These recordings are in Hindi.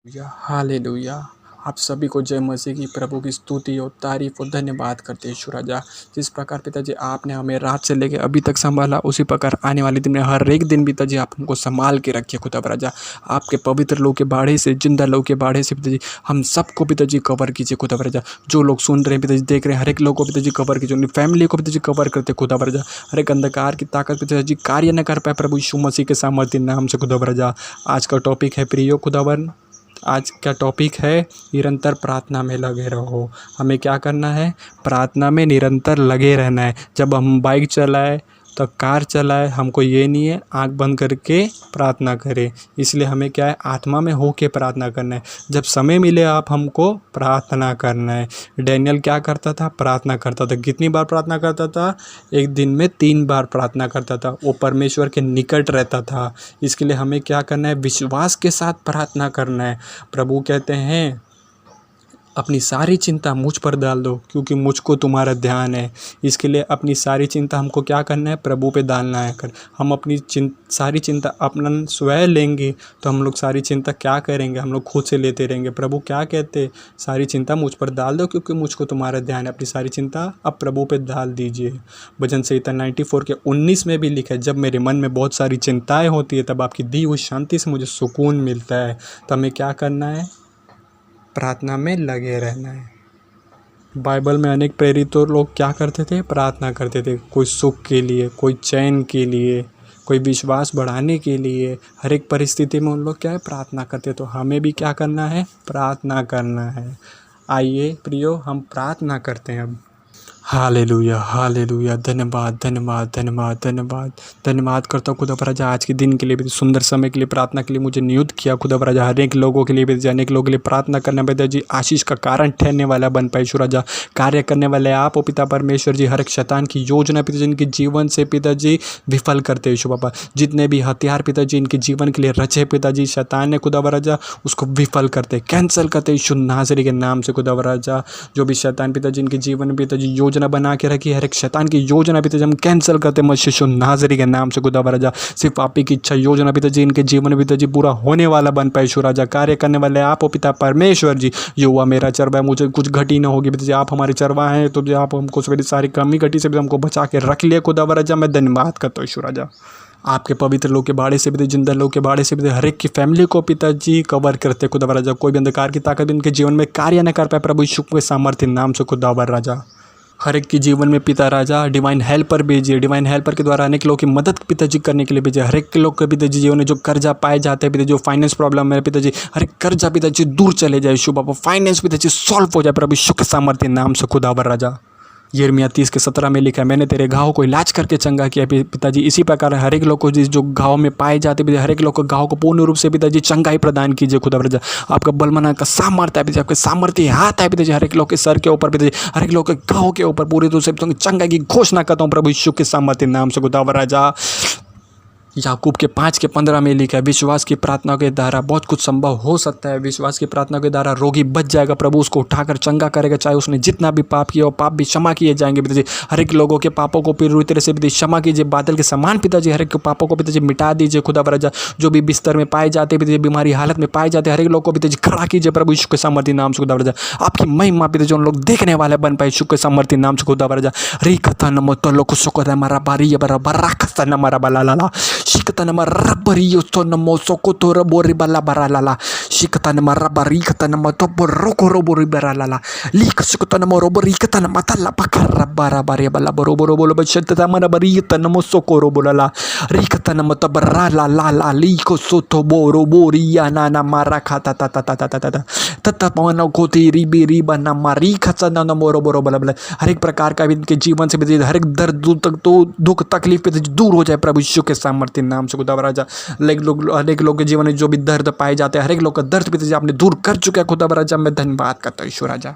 हालेलुया। आप सभी को जय मसीह की प्रभु की स्तुति और तारीफ और धन्यवाद करते हैं यीशु राजा। जिस प्रकार पिताजी आपने हमें रात से लेकर अभी तक संभाला, उसी प्रकार आने वाले दिन में हर एक दिन पिताजी आप हमको संभाल के रखिए खुदा राजा। आपके पवित्र लोग के बाढ़े से, जिंदा लोग के बाढ़े से पिताजी हम सबको पिताजी कवर कीजिए खुदा राजा। जो लोग सुन रहे हैं पिताजी, देख रहे हैं, हर एक लोग को पिताजी कवर कीजिए, उनकी फैमिली को पिताजी कवर करते खुदा राजा। हर एक अंधकार की ताकत पिताजी कार्य न कर पाए प्रभु यीशु मसीह के सामर्थ्य नाम से खुदा राजा। आज का टॉपिक है प्रियो खुदावन, आज का टॉपिक है निरंतर प्रार्थना में लगे रहो। हमें क्या करना है? प्रार्थना में निरंतर लगे रहना है। जब हम बाइक चलाए तो कार चलाए, हमको ये नहीं है आंख बंद करके प्रार्थना करें। इसलिए हमें क्या है? आत्मा में हो के प्रार्थना करना है। जब समय मिले आप हमको प्रार्थना करना है। डैनियल क्या करता था? प्रार्थना करता था। कितनी बार प्रार्थना करता था? एक दिन में 3 बार प्रार्थना करता था। वो परमेश्वर के निकट रहता था। इसके लिए हमें क्या करना है? विश्वास के साथ प्रार्थना करना है। प्रभु कहते हैं अपनी सारी चिंता मुझ पर डाल दो, क्योंकि मुझको तुम्हारा ध्यान है। इसके लिए अपनी सारी चिंता हमको क्या करना है? प्रभु पे डालना है। हम अपनी सारी चिंता अपना स्वयं लेंगे तो हम लोग सारी चिंता क्या करेंगे? हम लोग खुद से लेते रहेंगे। प्रभु क्या कहते? सारी चिंता मुझ पर डाल दो, क्योंकि मुझको तुम्हारा ध्यान है। अपनी सारी चिंता अब प्रभु पे डाल दीजिए। भजन संहिता 94 के 19 में भी लिखा है, जब मेरे मन में बहुत सारी चिंताएँ होती है तब आपकी दी हुई शांति से मुझे सुकून मिलता है। तो हमें क्या करना है? प्रार्थना में लगे रहना है। बाइबल में अनेक प्रेरित लोग क्या करते थे? प्रार्थना करते थे। कोई सुख के लिए, कोई चैन के लिए, कोई विश्वास बढ़ाने के लिए। हर एक परिस्थिति में उन लोग क्या है? प्रार्थना करते। तो हमें भी क्या करना है? प्रार्थना करना है। आइए प्रियो, हम प्रार्थना करते हैं अब। Hallelujah, hallelujah. धन्यवाद, धन्यवाद, धन्यवाद, धन्यवाद। धन्यवाद करता हूँ खुदा राजा आज के दिन के लिए भी, सुंदर समय के लिए, प्रार्थना के लिए मुझे नियुक्त किया खुदा राजा। हर एक लोगों के लिए भी, अनेक लोगों के लिए प्रार्थना करना पिता जी आशीष का कारण ठहरने वाला बन पाए ईश्वर राजा। कार्य करने वाले आप पिता परमेश्वर जी, हर एक शैतान की योजना पिता जी इनके जीवन से पिताजी विफल करते ईश्वर बाबा। जितने भी हथियार पिताजी इनके जीवन के लिए रचे पिताजी शैतान ने खुदा राजा, उसको विफल करते, कैंसिल करते ईश्वर नासरी के नाम से खुदा राजा। जो भी शैतान पिताजी इनके जीवन में पिताजी योजना बना के रखी, हर एक शैतान की योजना पिताजी हम कैंसिल करते मसीह नाज़री के नाम से खुदा राजा। सिर्फ आप ही की इच्छा योजना पिताजी इनके जीवन में पिताजी पूरा होने वाला बन पाए ईश्वर राजा। कार्य करने वाले आप हो पिता परमेश्वर जी। ये हुआ मेरा चरवा है, मुझे कुछ घटी ना होगी पिताजी। आप हमारे चरवा हैं, तो आप हमको सारी कमी घटी से भी हमको बचा के रख लिया खुदा राजा। मैं धन्यवाद करता हूँ ईश्वर राजा। आपके पवित्र लोग के बाड़े से भी, जिंदा लोग के बाड़े से भी, हर एक की फैमिली को पिताजी कवर करते खुदा राजा। कोई भी अंधकार की ताकत इनके जीवन में कार्य न कर पाए प्रभु यीशु के सामर्थ्य नाम से खुदा राजा। हर एक के जीवन में पिता राजा डिवाइन हेल्पर भेजिए। डिवाइन हेल्पर के द्वारा अनेक लोगों की मदद पिताजी करने के लिए भेजिए। हर एक के लोग के पिताजी जीवन में जो कर्जा पाए जाते हैं पिताजी, जो फाइनेंस प्रॉब्लम है पिताजी, हर एक कर्जा पिताजी दूर चले जाए यीशु बाबा। फाइनेंस पिताजी सॉल्व हो जाए प्रभु यीशु के सामर्थ्य नाम से खुदावर राजा। यिर्मयाह 30 के 17 में लिखा है, मैंने तेरे घाव को इलाज करके चंगा किया पिताजी। इसी प्रकार हर एक लोग को जो घाव में पाए जाते पिताजी, हर एक लोग को घाव को पूर्ण रूप से पिताजी चंगाई प्रदान कीजिए खुदा राजा। आपका बलमना का सामर्थ्य है पिताजी, आपके सामर्थ्य हाथ है पिताजी। हर एक लोग के सर के ऊपर पिताजी, हर एक लोग के घाव के ऊपर पूरी रूप से चंगाई की घोषणा करता हूँ प्रभु यीशु के सामर्थ्य नाम से खुदा राजा। याकूब के 5 के 15 में लिखा है, विश्वास की प्रार्थना के द्वारा बहुत कुछ संभव हो सकता है। विश्वास की प्रार्थना के द्वारा रोगी बच जाएगा, प्रभु उसको उठाकर चंगा करेगा। चाहे उसने जितना भी पाप किया, वो पाप भी क्षमा किए जाएंगे पिताजी। हर एक लोगों के पापों को पूरी तरह से पिताजी क्षमा कीजिए। बादल के समान पिताजी हर एक के पापों को पिताजी मिटा दीजिए खुदा राजा। जो भी बिस्तर में पाए जाते पिताजी, बीमारी हालत में पाए जाते, हर एक लोग को पिताजी खड़ा कीजिए प्रभु यीशु के सामर्थ्य नाम से खुदा राजा। आपकी महिमा पिताजी उन लोग देखने वाले बन पाए यीशु के सामर्थ्य नाम से खुदा राजा। री कथा नमो तो लोग सुख हमारा बारी बराबर रखता हमारा बला शिकता नमर Rabariyo to namo sokoto robori bala baralala. Shikata nama rabari kata nama topo roko robori baralala. Lika sukata nama robori kata nama tala pakara barabari bala boroboro bolo bashata mana bari kata nama sokoro bolala. Rikata nama tabarala la la liko soto boro bori yana nama rakata ta ta ta ta ta ta. तथा पवन कोती रिबी Riba nama rikata nama boroboro bala bala. हर एक प्रकार का इनके जीवन से भी हर एक दर्द दुख तकलीफ पे दूर हो जाए प्रभु यीशु के सामर्थ्य नाम से खुदा राजा। हर एक लोग के जीवन में जो भी दर्द पाए जाते हैं, हर एक लोग का दर्द पिताजी आपने दूर कर चुका है खुदा राजा। मैं धन्यवाद करता हूँ ईश्वर राजा।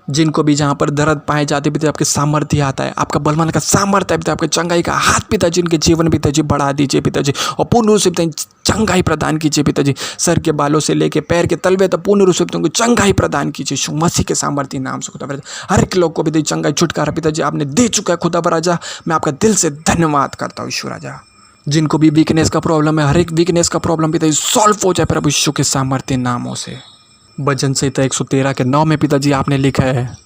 जिनको भी जहाँ पर दर्द पाए जाते पिताजी, आपके सामर्थ्य आता है, आपका बलवान का सामर्थ्य है पिताजी, आपके चंगाई का हाथ पिताजी इनके जीवन पिताजी बढ़ा दीजिए पिताजी, और पूर्ण रूप से पिताजी चंगाई प्रदान कीजिए पिताजी। सर के बालों से लेके पैर के तलवे तक पूर्ण रूप से तुमको चंगाई प्रदान कीजिए यीशु मसीह के सामर्थ्य नाम से खुदा राजा। हर एक लोग को पिताजी चंगाई छुटकारा पिताजी आपने दे चुका है खुदा राजा। मैं आपका दिल से धन्यवाद करता हूँ ईश्वर राजा। जिनको भी वीकनेस का प्रॉब्लम है, हर एक वीकनेस का प्रॉब्लम पिताजी सॉल्व हो जाए प्रभु यीशु के सामर्थ्य नामों से। भजन संहिता 113 के 9 में पिताजी आपने लिखा है,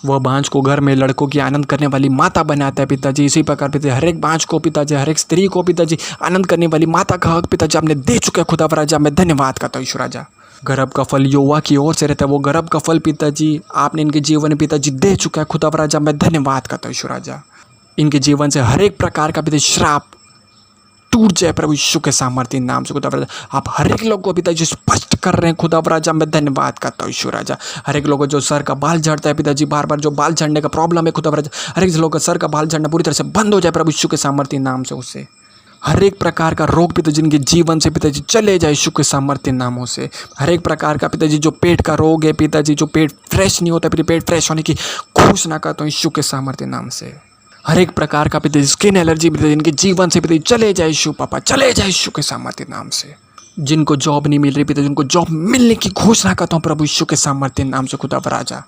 वह बांझ को घर में लड़कों की आनंद करने वाली माता बनाता है पिताजी। इसी प्रकार पिताजी हर एक बांझ को पिताजी, हर एक स्त्री को पिताजी आनंद करने वाली माता का हक पिताजी आपने दे चुका है खुदा राजा। मैं धन्यवाद करता हूँ ईश्वर राजा। गर्भ का फल यहोवा की ओर से रहता है, वो गर्भ का फल पिताजी आपने इनके जीवन में पिताजी दे चुका है खुदा राजा। मैं धन्यवाद करता हूँ ईश्वर राजा। इनके जीवन से हर एक प्रकार का पिताजी श्राप टूट जाए प्रभु यीशु के सामर्थ्य नाम से खुदा राजा। आप हर एक लोग को पिताजी स्पष्ट कर रहे हैं खुदा राजा। मैं धन्यवाद करता हूँ ईश्वर राजा। हर एक लोग जो सर का बाल झड़ता है पिताजी, बार बार जो बाल झड़ने का प्रॉब्लम है खुदा राजा, हर एक लोग का सर का बाल झड़ना पूरी तरह से बंद हो जाए प्रभु यीशु के सामर्थ्य नाम से। उससे हर एक प्रकार का रोग पिताजी जिनके जीवन से पिताजी चले जाए यीशु के सामर्थ्य नामों से। हर एक प्रकार का पिताजी जो पेट का रोग है पिताजी, जो पेट फ्रेश नहीं होता, पेट फ्रेश होने की घोषणा करता हूँ यीशु के सामर्थ्य नाम से। हर एक प्रकार का पिताजी स्किन एलर्जी पिताजी इनके जीवन से पिताजी चले जाए यीशु पापा, चले जाए यीशु के सामर्थ्य नाम से। जिनको जॉब नहीं मिल रही पिताजी, उनको जॉब मिलने की घोषणा करता हूँ प्रभु यीशु के सामर्थ्य नाम से खुदा राजा।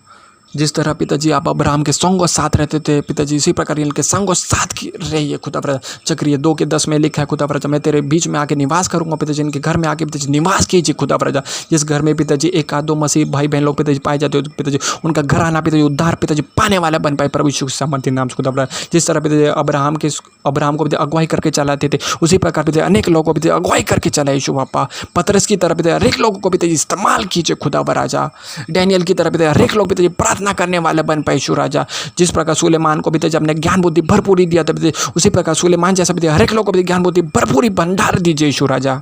जिस तरह पिताजी आप अब्राहम के संग और साथ रहते थे पिताजी, इसी प्रकार इनके संग और साथ की रहिए खुदा राजा। चक्रिय 2:10 में लिखा है खुदा राजा, मैं तेरे बीच में आके निवास करूंगा पिताजी। इनके घर में आके पिताजी निवास कीजिए खुदा राजा। जिस घर में पिताजी एक आध दो मसीह भाई बहन लोग पिताजी पाए जाते हो पिताजी, उनका घर आना पिताजी उद्धार पिताजी पाने वाला बन पाए प्रभु यीशु के सामर्थ्य नाम से खुदा राजा। जिस तरह पिताजी अब्राहम को पिताजी अगुवाई करके चलाते थे, उसी प्रकार पिताजी अनेक लोगों को पिताजी अगुवाई करके चलाए यीशु पापा। पतरस की तरह पिताजी हर एक लोगों को पिताजी इस्तेमाल कीजिए खुदा राजा। डैनियल की तरह पिताजी हर एक लोग पिताजी प्रार्थना करने वाले बन पाए यीशु राजा। जिस प्रकार सुलेमान को पिताजी अपने ज्ञान बुद्धि भरपूरी दिया था पिताजी, उसी प्रकार सुलेमान जैसा पिताजी हर एक लोग को पिताजी ज्ञान बुद्धि भरपूरी भंडार दीजिए यीशु राजा।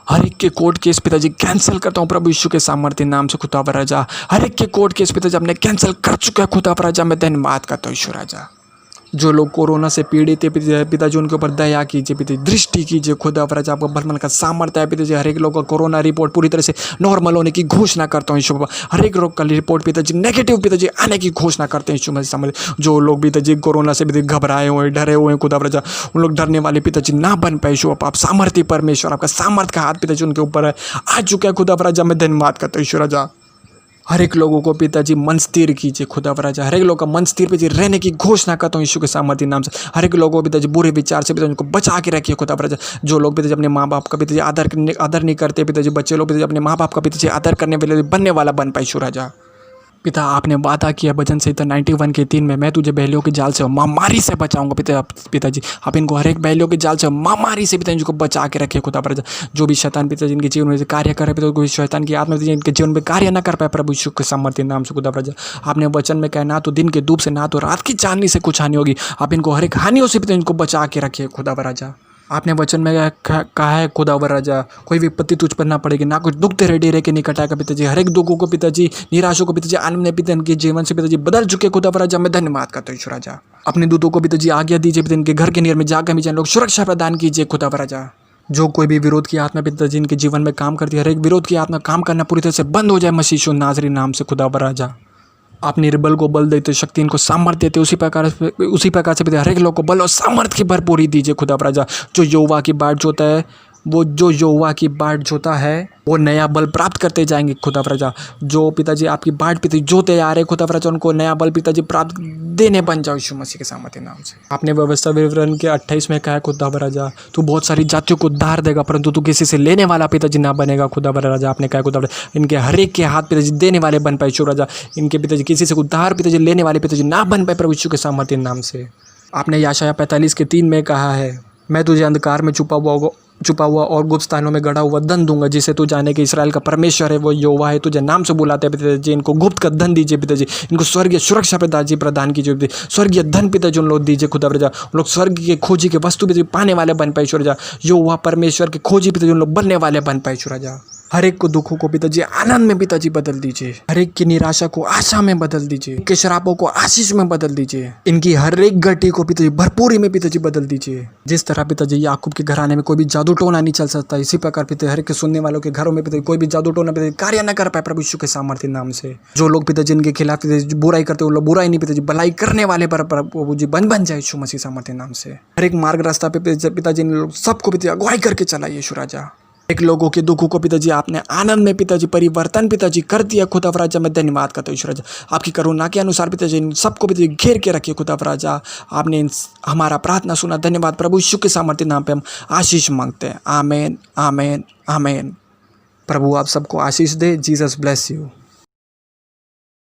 हर एक के कोर्ट केस पिताजी कैंसिल करता हूँ प्रभु यीशु के सामर्थ्य नाम से खुदा राजा। हर एक के कोर्ट केस पिताजी अपने कैंसिल कर चुका है खुदा राजा। मैं धन्यवाद करता हूँ यीशु राजा। जो लोग कोरोना से पीड़ित है पिताजी उनके ऊपर दया कीजिए पिताजी, दृष्टि कीजिए खुदा राजा। आपका भरमन का सामर्थ्य है पिताजी। हर एक लोग का कोरोना रिपोर्ट पूरी तरह से नॉर्मल होने की घोषणा करता हूँ यीशु। हर एक रोग का रिपोर्ट पिताजी नेगेटिव पिताजी आने की घोषणा करते हैं यीशु सामर्थ्य। जो लोग पिताजी कोरोना से पिताजी घबराए हुए डरे हुए हैं खुदा राजा, उन लोग डरने वाले पिताजी ना बन पाए यीशु। आप सामर्थ्य परमेश्वर, आपका सामर्थ्य का हाथ पिताजी उनके ऊपर है, आ चुका है खुदा राजा। मैं धन्यवाद करता हूँ यीशु राजा। हर एक लोगों को पिताजी मन स्थिर कीजिए खुदा राजा। हर एक लोग का मन स्थिर पिताजी रहने की घोषणा करता हूँ यीशु के सामर्थ्य नाम से। हर एक लोगों को पिताजी बुरे विचार से पिताजी उनको बचा के रखिए खुदा राजा। जो लोग पिताजी अपने माँ बाप का पिताजी आदर नहीं करते पिताजी, बच्चे लोग पिताजी अपने माँ बाप का पिताजी आदर करने वाले बनने वाला बन पाए यीशु राजा। पिता आपने वादा किया भजन संहिता 91 के 3 में, मैं तुझे बैलियों के जाल से और महामारी से बचाऊंगा पिताजी। आप इनको हर एक बैलियों के जाल से और महामारी से पिताजी को बचा के रखे खुदा राजा। जो भी शैतान पिताजी इनके जीवन में कार्य करे पिता, कोई शैतान की आत्मा इनके जीवन में कार्य न कर पाए प्रभु यीशु के सामर्थ्य नाम से खुदा राजा। आपने वचन में कहा ना तो दिन के धूप से ना तो रात की चांदनी से कुछ हानि होगी। आप इनको हर एक हानियों से पिता इनको बचा के रखिए खुदा राजा। आपने वचन में कहा है खुदा राजा, कोई विपत्ति तुझ पर ना पड़ेगी, ना कुछ दुख तेरे डेरे के निकट आएगा पिताजी। हर एक दुखों को पिताजी, निराशों को पिताजी आनंद पिता इनके जीवन से पिताजी बदल चुके खुदा राजा। मैं धन्यवाद करता हूँ राजा। अपने दूतों को पिताजी आज्ञा दीजिए पिता, इनके घर के नियर में जाकर भी लोग सुरक्षा प्रदान कीजिए खुदा राजा। जो कोई भी विरोध की आत्मा पिताजी इनके जीवन में काम करती है, हर एक विरोध की आत्मा काम करना पूरी तरह से बंद हो जाए मसीह नाज़री नाम से खुदा राजा। आप निर्बल को बल देते, शक्ति इनको सामर्थ्य देते, उसी प्रकार से पिता हर एक लोग को बल और सामर्थ्य की भरपूरी दीजिए खुदा राजा। जो यहोवा की बाट जोता है, जो यहोवा की बाट जोता है वो नया बल प्राप्त करते जाएंगे खुदा राजा। जो पिताजी आपकी बाट पिताजी जोते आ रहे खुदा राजा, उनको नया बल पिताजी प्राप्त देने बन जाओ यीशु मसीह के सामर्थ्य नाम से। आपने व्यवस्था विवरण के 28 में कहा है खुदा राजा, तू बहुत सारी जातियों को उद्धार देगा परंतु तू किसी से लेने वाला पिताजी ना बनेगा खुदा राजा। आपने कहा खुदा राजा, इनके हर एक के हाथ पिताजी देने वाले बन पाए यीशु राजा। इनके पिताजी किसी से उद्धार पिताजी लेने वाले पिताजी ना बन पाए प्रभु यीशु के सामर्थ्य नाम से। आपने यशायाह 45 के 3 में कहा है, मैं तुझे अंधकार में छुपा हुआ और गुप्त स्थानों में गड़ा हुआ धन दूंगा, जिसे तू जाने के इस्राएल का परमेश्वर है वो यहोवा है, तुझे नाम से बुलाते हैं पिताजी। इनको गुप्त का धन दीजिए पिताजी, इनको स्वर्गीय सुरक्षा पिताजी प्रदान कीजिए पिताजी। स्वर्गीय धन पिताजी उन लोग दीजिए खुदा राजा। उन लोग स्वर्ग के खोजी के वस्तु पिताजी पाने वाले बन पाए ईश्वर राजा। यहोवा परमेश्वर के खोजी पिताजी उन लोग बनने वाले बन पाए ईश्वर राजा। हर एक को दुखों को पिताजी आनंद में पिताजी बदल दीजिए। हर एक की निराशा को आशा में बदल दीजिए। इनके शराबों को आशीष में बदल दीजिए। इनकी हर एक गति को पिताजी भरपूरी में पिताजी बदल दीजिए। जिस तरह पिताजी याकूब के घराने में कोई भी जादू टोना नहीं चल सकता, इसी प्रकार पिताजी हर एक के सुनने वालों के घरों में पिताजी कोई भी जादू टोना पिताजी कार्य न कर पाए प्रभु यीशु के सामर्थ्य नाम से। जो लोग पिताजी इनके खिलाफ पिताजी बुराई करते, वो लोग बुराई नहीं पिताजी भलाई करने वाले पर प्रभु जी बन जाए यीशु मसीह सामर्थ्य नाम से। हर एक मार्ग रास्ता पे पिताजी इन लोग सबको पिताजी अगुवाई करके चलाइए यीशु राजा। एक लोगों के दुखों को पिताजी आपने आनंद में पिताजी परिवर्तन पिताजी कर दिया खुदाव राजा। मैं धन्यवाद करता हूँ ईश्वर राजा, आपकी करुणा के अनुसार पिताजी इन सबको पिताजी घेर के रखिए खुदाव राजा। आपने हमारा प्रार्थना सुना, धन्यवाद प्रभु यीशु के सामर्थ्य नाम पे हम आशीष मांगते हैं। आमेन आमेन आमेन। प्रभु आप सबको आशीष दे। Jesus bless you.